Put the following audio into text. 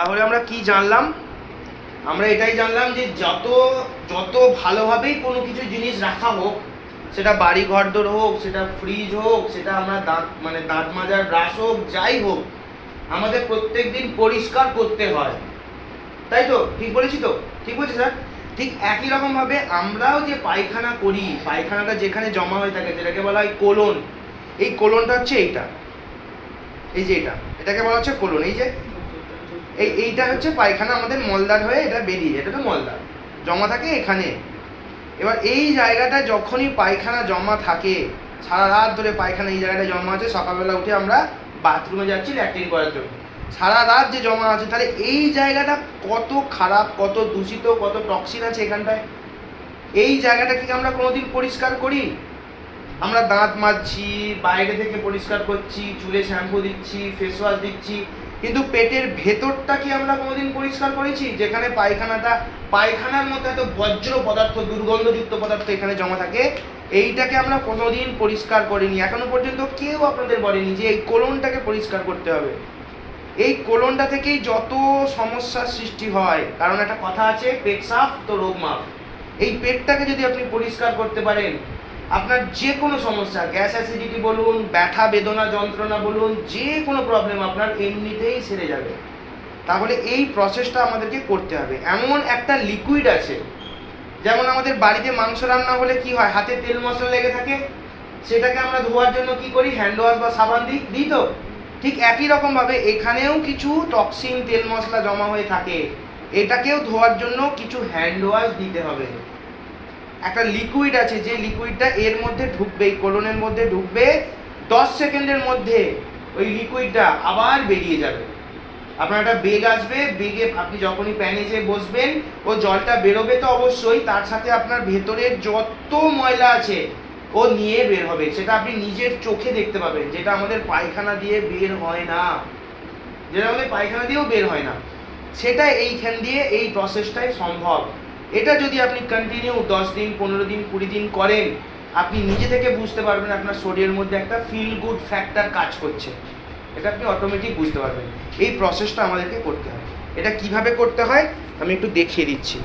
তাহলে আমরা কি জানলাম? আমরা এটাই জানলাম যে যত ভালোভাবেই কোনো কিছু জিনিস রাখা হোক, সেটা বাড়ি ঘরদোর হোক, সেটা ফ্রিজ হোক, সেটা আমরা দাঁত মাজার ব্রাশ হোক, যাই হোক, আমাদের প্রত্যেক দিন পরিষ্কার করতে হয়, তাই তো? ঠিক বলেছি তো? ঠিক বলছি স্যার? ঠিক একই রকমভাবে আমরাও যে পায়খানা করি, পায়খানাটা যেখানে জমা হয়ে থাকে, যেটাকে বলা হয় কোলন, এই কোলনটা হচ্ছে এইটা, এই যে এটাকে বলা হচ্ছে কোলন। এই যে এইটা হচ্ছে পায়খানা, আমাদের মলদার হয়ে এটা বেরিয়ে, এটা তো মলদার জমা থাকে এখানে। এবার এই জায়গাটা যখনই পায়খানা জমা থাকে, সারা রাত ধরে পায়খানা এই জায়গাটা জমা আছে, সকালবেলা উঠে আমরা বাথরুমে যাচ্ছি ল্যাট্রিন করার জন্য, সারা রাত যে জমা আছে, তাহলে এই জায়গাটা কত খারাপ, কত দূষিত, কত টক্সিন আছে এখানটায়। এই জায়গাটাকে কি আমরা কোনোদিন পরিষ্কার করি? আমরা দাঁত মাজছি, বাইরে থেকে পরিষ্কার করছি, চুলে শ্যাম্পু দিচ্ছি, ফেস ওয়াশ দিচ্ছি, কিন্তু পেটের ভেতরটা কি আমরা কোনোদিন পরিষ্কার করেছি? যেখানে পায়খানার মধ্যে এত বজ্র পদার্থ, দুর্গন্ধযুক্ত পদার্থ এখানে জমা থাকে, এইটাকে আমরা কোনোদিন পরিষ্কার করিনি। এখনো পর্যন্ত কেউ আপনাদের বলেনি যে এই কোলনটাকে পরিষ্কার করতে হবে। এই কোলনটা থেকেই যত সমস্যার সৃষ্টি হয়, কারণ একটা কথা আছে, পেট সাফ তো রোগ মাফ। এই পেটটাকে যদি আপনি পরিষ্কার করতে পারেন, আপনার যে কোনো সমস্যা, গ্যাস অ্যাসিডিটি বলুন, ব্যথা বেদনা যন্ত্রণা বলুন, যে কোনো প্রবলেম আপনার এমনিতেই সেরে যাবে। তাহলে এই প্রসেসটা আমাদেরকে করতে হবে। এমন একটা লিকুইড আছে, যেমন আমাদের বাড়িতে মাংস রান্না হলে কি হয়, হাতে তেল মশলা লেগে থাকে, সেটাকে আমরা ধোয়ার জন্য কি করি, হ্যান্ড ওয়াশ বা সাবান দিই তো? ঠিক একই রকমভাবে এখানেও কিছু টক্সিন, তেল মশলা জমা হয়ে থাকে, এটাকেও ধোয়ার জন্য কিছু হ্যান্ড ওয়াশ দিতে হবে। একটা লিকুইড আছে, যে লিকুইডটা এর মধ্যে ঢুকবে, এই কোলনের মধ্যে ঢুকবে, 10 সেকেন্ডের মধ্যে ওই লিকুইডটা আবার বেরিয়ে যাবে। আপনার একটা বেগ আসবে, বেগে আপনি যখনই প্যানে যেয়ে বসবেন, ও জলটা বেরোবে তো অবশ্যই, তার সাথে আপনার ভেতরের যত ময়লা আছে ও নিয়ে বের হবে। সেটা আপনি নিজের চোখে দেখতে পাবেন, যেটা আমাদের পায়খানা দিয়ে বের হয় না, যেটা আমাদের পায়খানা দিয়েও বের হয় না, সেটা এইখান দিয়ে এই প্রসেসটাই সম্ভব। এটা যদি আপনি কন্টিনিউ 10 দিন, 15 দিন, 20 দিন করেন, আপনি নিজে থেকে বুঝতে পারবেন আপনার শরীরের মধ্যে একটা ফিল গুড ফ্যাক্টর কাজ করছে। এটা আপনি অটোমেটিক বুঝতে পারবেন। এই প্রসেসটা আমাদেরকে করতে হয়। এটা কিভাবে করতে হয় আমি একটু দেখিয়ে দিচ্ছি।